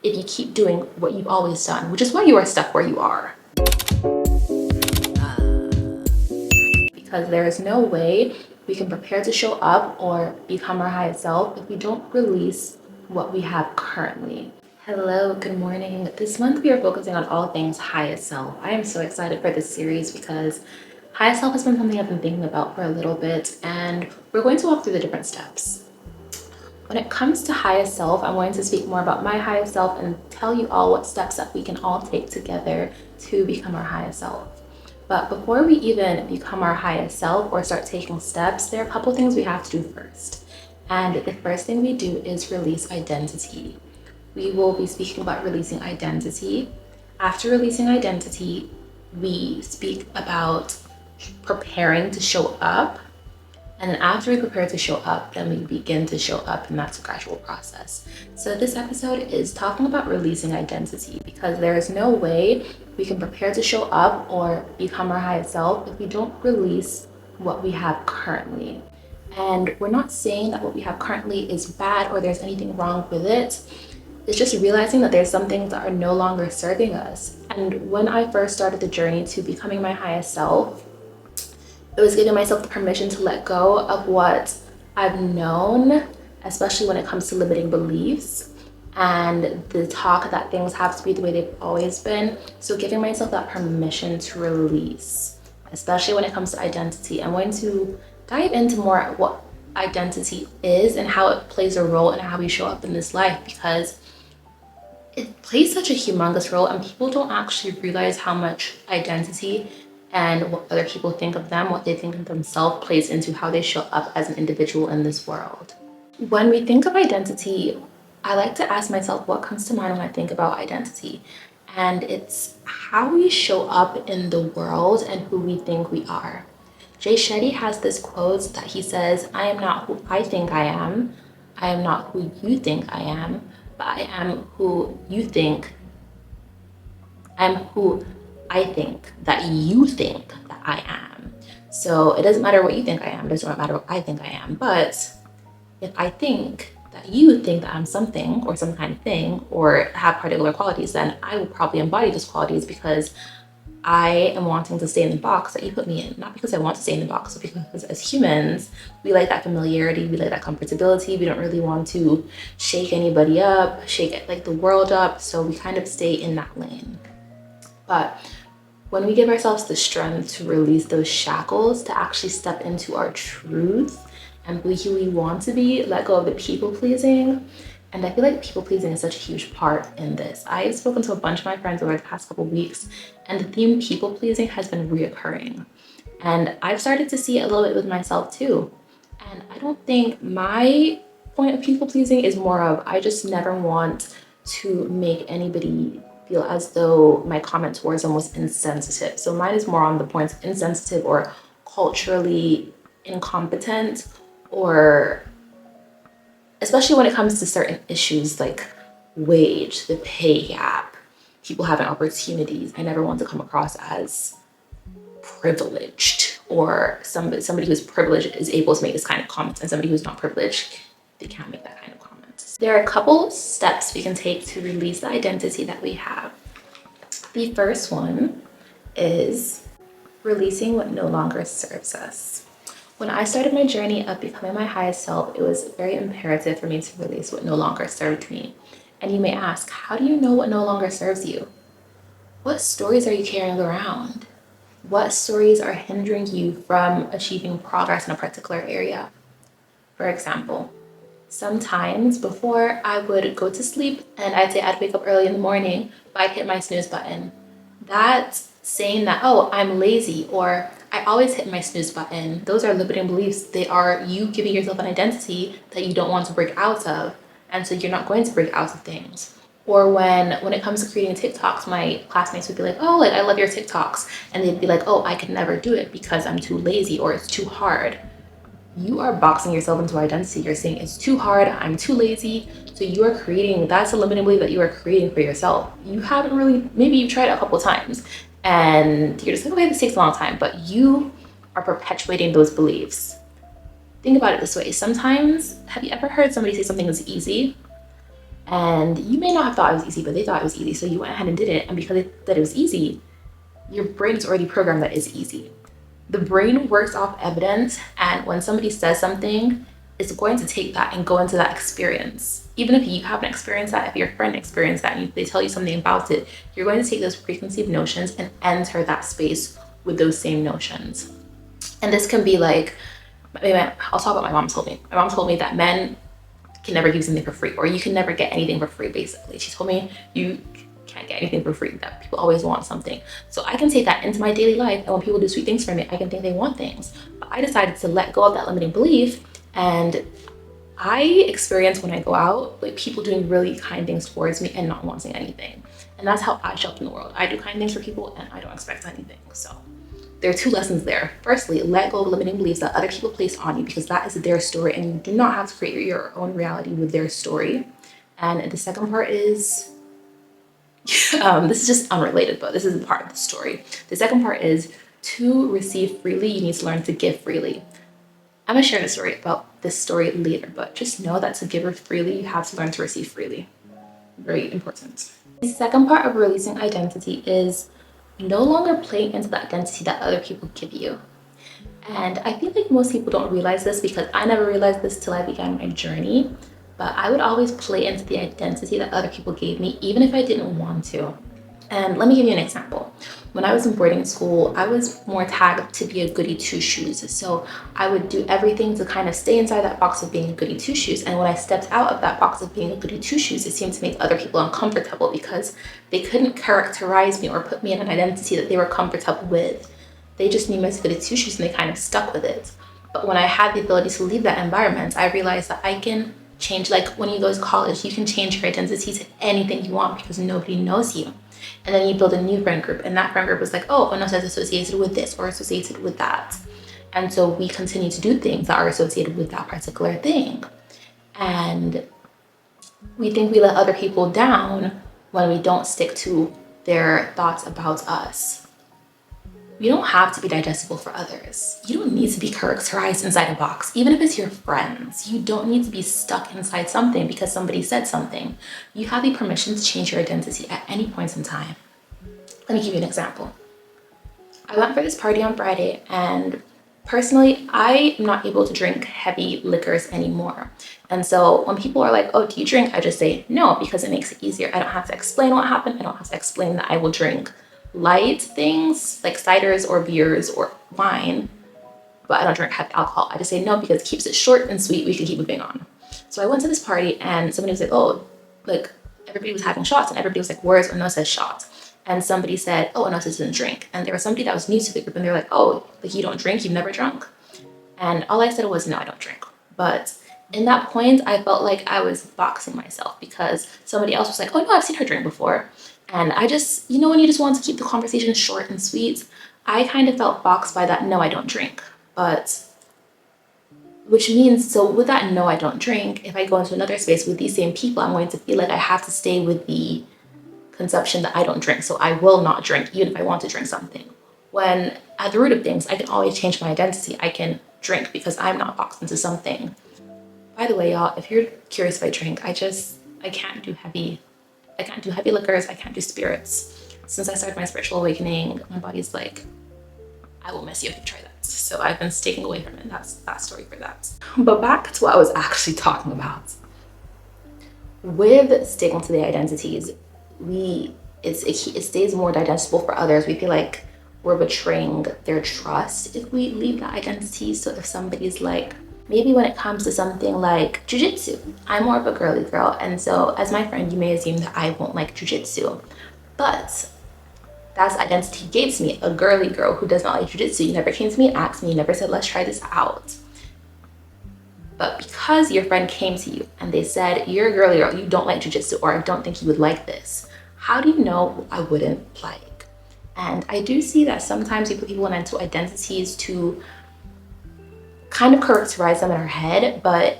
if you keep doing what you've always done, which is why you are stuck where you are. Because there is no way we can prepare to show up or become our highest self if we don't release what we have currently. Hello, good morning. This month we are focusing on all things highest self. I am so excited for this series because highest self has been something I've been thinking about for a little bit, and we're going to walk through the different steps. When it comes to highest self, I'm going to speak more about my highest self and tell you all what steps that we can all take together to become our highest self. But before we even become our highest self or start taking steps, there are a couple things we have to do first. And the first thing we do is release identity. We will be speaking about releasing identity. After releasing identity, we speak about preparing to show up. And then after we prepare to show up, then we begin to show up, and that's a gradual process. So this episode is talking about releasing identity because there is no way we can prepare to show up or become our highest self if we don't release what we have currently. And we're not saying that what we have currently is bad or there's anything wrong with it. It's just realizing that there's some things that are no longer serving us. And when I first started the journey to becoming my highest self, it was giving myself the permission to let go of what I've known, especially when it comes to limiting beliefs and the talk that things have to be the way they've always been. So giving myself that permission to release, especially when it comes to identity. I'm going to dive into more what identity is and how it plays a role in how we show up in this life, because it plays such a humongous role and people don't actually realize how much identity and what other people think of them, what they think of themselves, plays into how they show up as an individual in this world. When we think of identity, I like to ask myself what comes to mind when I think about identity. And it's how we show up in the world and who we think we are. Jay Shetty has this quote that he says, "I am not who I think I am not who you think I am, but I am who you think, I'm who I think that you think that I am." So it doesn't matter what you think I am, it doesn't matter what I think I am. But if I think that you think that I'm something or some kind of thing or have particular qualities, then I will probably embody those qualities because I am wanting to stay in the box that you put me in. Not because I want to stay in the box, but because as humans, we like that familiarity, we like that comfortability. We don't really want to shake anybody up, shake like the world up. So we kind of stay in that lane. But when we give ourselves the strength to release those shackles, to actually step into our truth and be who we want to be, let go of the people pleasing. And I feel like people pleasing is such a huge part in this. I've spoken to a bunch of my friends over the past couple of weeks, and the theme people pleasing has been reoccurring. And I've started to see it a little bit with myself too. And I don't think my point of people pleasing is more of, I just never want to make anybody feel as though my comment towards them was insensitive. So mine is more on the points of insensitive or culturally incompetent, or especially when it comes to certain issues like wage, the pay gap, people having opportunities. I never want to come across as privileged, or somebody who's privileged is able to make this kind of comment, and somebody who's not privileged, they can't make that kind of comment. There are a couple steps we can take to release the identity that we have. The first one is releasing what no longer serves us. When I started my journey of becoming my highest self, it was very imperative for me to release what no longer served me. And you may ask, how do you know what no longer serves you? What stories are you carrying around? What stories are hindering you from achieving progress in a particular area? For example, sometimes before I would go to sleep and I'd say I'd wake up early in the morning, but I'd hit my snooze button. That's saying that, oh, I'm lazy, or I always hit my snooze button. Those are limiting beliefs. They are you giving yourself an identity that you don't want to break out of. And so you're not going to break out of things. Or when it comes to creating TikToks, my classmates would be like, oh, like I love your TikToks. And they'd be like, oh, I can never do it because I'm too lazy or it's too hard. You are boxing yourself into identity. You're saying it's too hard, I'm too lazy. So you are creating, that's a limiting belief that you are creating for yourself. You haven't really, maybe you've tried it a couple of times and you're just like, okay, this takes a long time, but you are perpetuating those beliefs. Think about it this way. Sometimes, have you ever heard somebody say something is easy? And you may not have thought it was easy, but they thought it was easy. So you went ahead and did it. And because they thought it was easy, your brain is already programmed that it's easy. The brain works off evidence. And when somebody says something, it's going to take that and go into that experience. Even if you haven't experienced that, if your friend experienced that and they tell you something about it, you're going to take those preconceived notions and enter that space with those same notions. And this can be like, I'll talk about what my mom told me. My mom told me that men can never give something for free, or you can never get anything for free, basically. She told me you can't get anything for free, that people always want something. So I can take that into my daily life, and when people do sweet things for me, I can think they want things. But I decided to let go of that limiting belief, and I experience when I go out, like people doing really kind things towards me and not wanting anything. And that's how I show up in the world. I do kind things for people and I don't expect anything. So there are two lessons there. Firstly, let go of limiting beliefs that other people place on you, because that is their story and you do not have to create your own reality with their story. And the second part is, this is just unrelated, but this is part of the story. The second part is, to receive freely, you need to learn to give freely. I'm gonna share the story about this story later, but just know that to give freely, you have to learn to receive freely. Very important. The second part of releasing identity is no longer playing into the identity that other people give you. And I feel like most people don't realize this, because I never realized this till I began my journey, but I would always play into the identity that other people gave me, even if I didn't want to. And let me give you an example. When I was in boarding school, I was more tagged to be a goody two-shoes. So I would do everything to kind of stay inside that box of being a goody two-shoes. And when I stepped out of that box of being a goody two-shoes, it seemed to make other people uncomfortable, because they couldn't characterize me or put me in an identity that they were comfortable with. They just knew me as a goody two-shoes and they kind of stuck with it. But when I had the ability to leave that environment, I realized that I can change. Like when you go to college, you can change your identity to anything you want because nobody knows you. And then you build a new friend group, and that friend group is like, oh, Onosa is associated with this or associated with that. And so we continue to do things that are associated with that particular thing. And we think we let other people down when we don't stick to their thoughts about us. You don't have to be digestible for others. You don't need to be characterized inside a box. Even if it's your friends, you don't need to be stuck inside something because somebody said something. You have the permission to change your identity at any point in time. Let me give you an example. I went for this party on Friday, and personally, I am not able to drink heavy liquors anymore. And so when people are like, oh, do you drink? I just say no, because it makes it easier. I don't have to explain what happened. I don't have to explain that I will drink light things like ciders or beers or wine, but I don't drink heavy alcohol. I just say no because it keeps it short and sweet. We can keep moving on. So I went to this party and somebody was like, oh, like everybody was having shots, and everybody was like, where's Onosa's shot? And somebody said, oh, Onosa doesn't drink. And there was somebody that was new to the group, and they're like, oh, like you don't drink? You've never drunk? And all I said was, no, I don't drink. But in that point, I felt like I was boxing myself, because somebody else was like, oh no, I've seen her drink before. And I just, when you just want to keep the conversation short and sweet, I kind of felt boxed by that, no, I don't drink. But, which means, so with that, no, I don't drink, if I go into another space with these same people, I'm going to feel like I have to stay with the conception that I don't drink. So I will not drink, even if I want to drink something. When at the root of things, I can always change my identity. I can drink because I'm not boxed into something. By the way, y'all, if you're curious if I drink, I can't do heavy liquors. I can't do spirits. Since I started my spiritual awakening, my body's like, I will miss you if you try that. So I've been sticking away from it. That's that story for that. But back to what I was actually talking about. With sticking to the identities, it stays more digestible for others. We feel like we're betraying their trust if we leave that identity. So if somebody's like, maybe when it comes to something like jujitsu, I'm more of a girly girl, and so as my friend, you may assume that I won't like jujitsu, but that's the identity you gave to me, a girly girl who does not like jujitsu. You never came to me and asked me, you never said, let's try this out. But because your friend came to you and they said, you're a girly girl, you don't like jujitsu, or I don't think you would like this, how do you know I wouldn't like? And I do see that sometimes we put people into identities to kind of characterize them in our head, but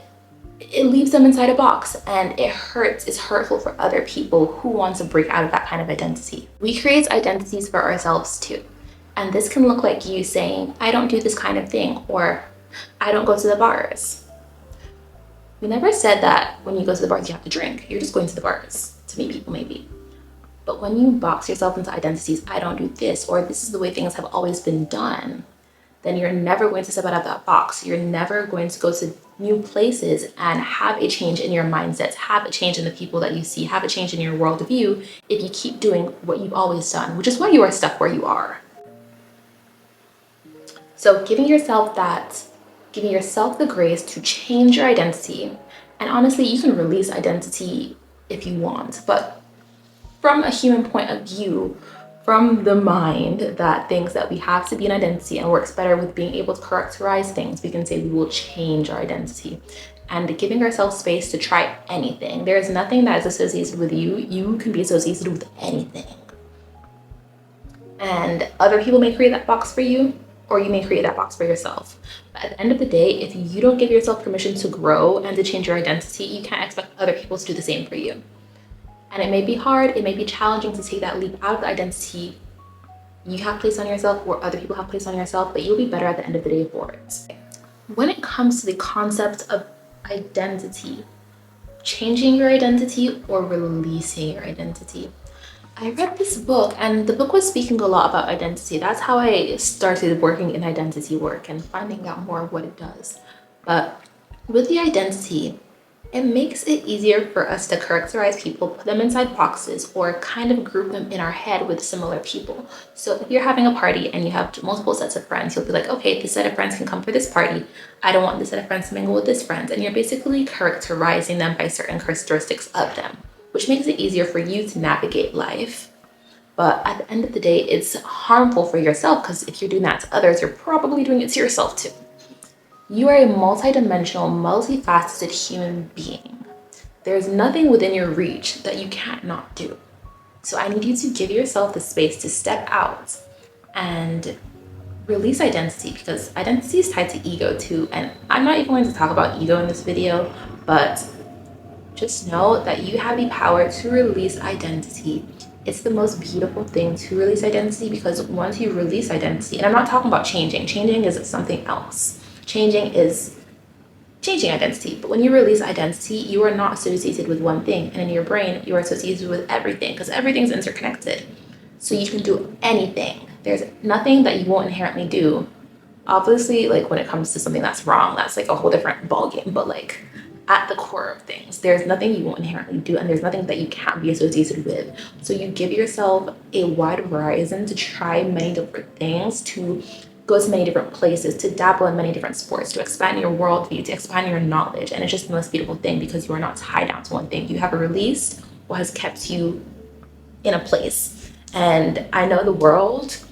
it leaves them inside a box, and it hurts. It's hurtful for other people who want to break out of that kind of identity. We create identities for ourselves too. And this can look like you saying, I don't do this kind of thing, or I don't go to the bars. We never said that when you go to the bars, you have to drink. You're just going to the bars to meet people, maybe. But when you box yourself into identities, I don't do this, or this is the way things have always been done, then you're never going to step out of that box. You're never going to go to new places and have a change in your mindset, have a change in the people that you see, have a change in your worldview if you keep doing what you've always done, which is why you are stuck where you are. So giving yourself the grace to change your identity, and honestly, you can release identity if you want, but from a human point of view, from the mind that thinks that we have to be an identity and works better with being able to characterize things, we can say we will change our identity. And giving ourselves space to try anything. There is nothing that is associated with you. You can be associated with anything. And other people may create that box for you, or you may create that box for yourself. But at the end of the day, if you don't give yourself permission to grow and to change your identity, you can't expect other people to do the same for you. And it may be hard, it may be challenging to take that leap out of the identity you have placed on yourself or other people have placed on yourself, but you'll be better at the end of the day for it. When it comes to the concept of identity, changing your identity or releasing your identity, I read this book and the book was speaking a lot about identity. That's how I started working in identity work and finding out more of what it does. But with the identity, it makes it easier for us to characterize people, put them inside boxes, or kind of group them in our head with similar people. So if you're having a party and you have multiple sets of friends, you'll be like, okay, this set of friends can come for this party. I don't want this set of friends to mingle with this friend. And you're basically characterizing them by certain characteristics of them, which makes it easier for you to navigate life. But at the end of the day, it's harmful for yourself because if you're doing that to others, you're probably doing it to yourself too. You are a multidimensional, multifaceted human being. There's nothing within your reach that you can't not do. So I need you to give yourself the space to step out and release identity, because identity is tied to ego too. And I'm not even going to talk about ego in this video, but just know that you have the power to release identity. It's the most beautiful thing to release identity, because once you release identity, and I'm not talking about changing is something else. Changing is changing identity, but when you release identity, you are not associated with one thing, and in your brain, you are associated with everything, because everything's interconnected. So you can do anything. There's nothing that you won't inherently do. Obviously, like when it comes to something that's wrong, that's like a whole different ballgame, but like at the core of things, there's nothing you won't inherently do, and there's nothing that you can't be associated with. So you give yourself a wide horizon to try many different things, to go to many different places, to dabble in many different sports, to expand your worldview, to expand your knowledge. And it's just the most beautiful thing, because you are not tied down to one thing. You have released what has kept you in a place. And I know the world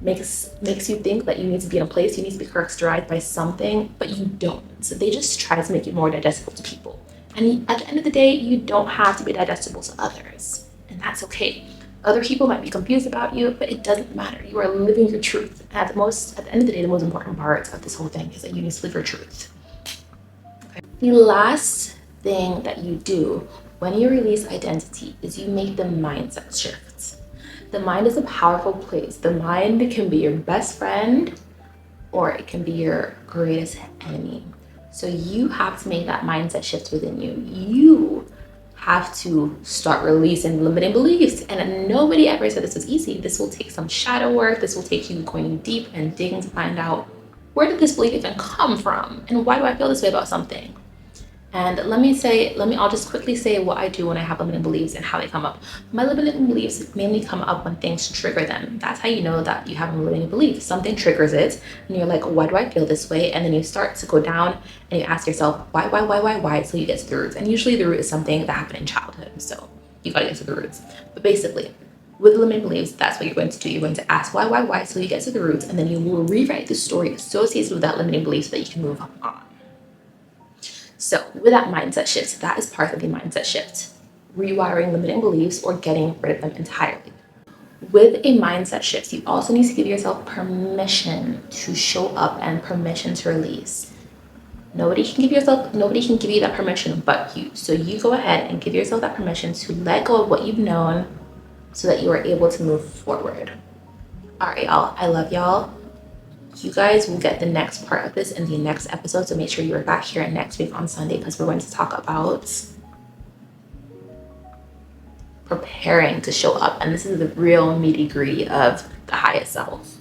makes you think that you need to be in a place, you need to be characterized by something, but you don't. So they just try to make it more digestible to people. And at the end of the day, you don't have to be digestible to others. And that's okay. Other people might be confused about you, but it doesn't matter. You are living your truth. And at the end of the day, the most important part of this whole thing is that you need to live your truth. Okay. The last thing that you do when you release identity is you make the mindset shift. The mind is a powerful place. The mind can be your best friend, or it can be your greatest enemy. So you have to make that mindset shift within you. You have to start releasing limiting beliefs. And nobody ever said this was easy. This will take some shadow work. This will take you going deep and digging to find out, where did this belief even come from? And why do I feel this way about something? And I'll just quickly say what I do when I have limiting beliefs and how they come up. My limiting beliefs mainly come up when things trigger them. That's how you know that you have a limiting belief. Something triggers it, and you're like, why do I feel this way? And then you start to go down and you ask yourself, why? So you get to the roots. And usually the root is something that happened in childhood. So you gotta get to the roots. But basically, with limiting beliefs, that's what you're going to do. You're going to ask why, so you get to the roots, and then you will rewrite the story associated with that limiting belief so that you can move on. So with that mindset shift, that is part of the mindset shift, rewiring limiting beliefs or getting rid of them entirely. With a mindset shift, you also need to give yourself permission to show up and permission to release. Nobody can give you that permission but you. So you go ahead and give yourself that permission to let go of what you've known so that you are able to move forward. All right, y'all. I love y'all. You guys will get the next part of this in the next episode, so make sure you're back here next week on Sunday, because we're going to talk about preparing to show up. And this is the real nitty-gritty of the highest self.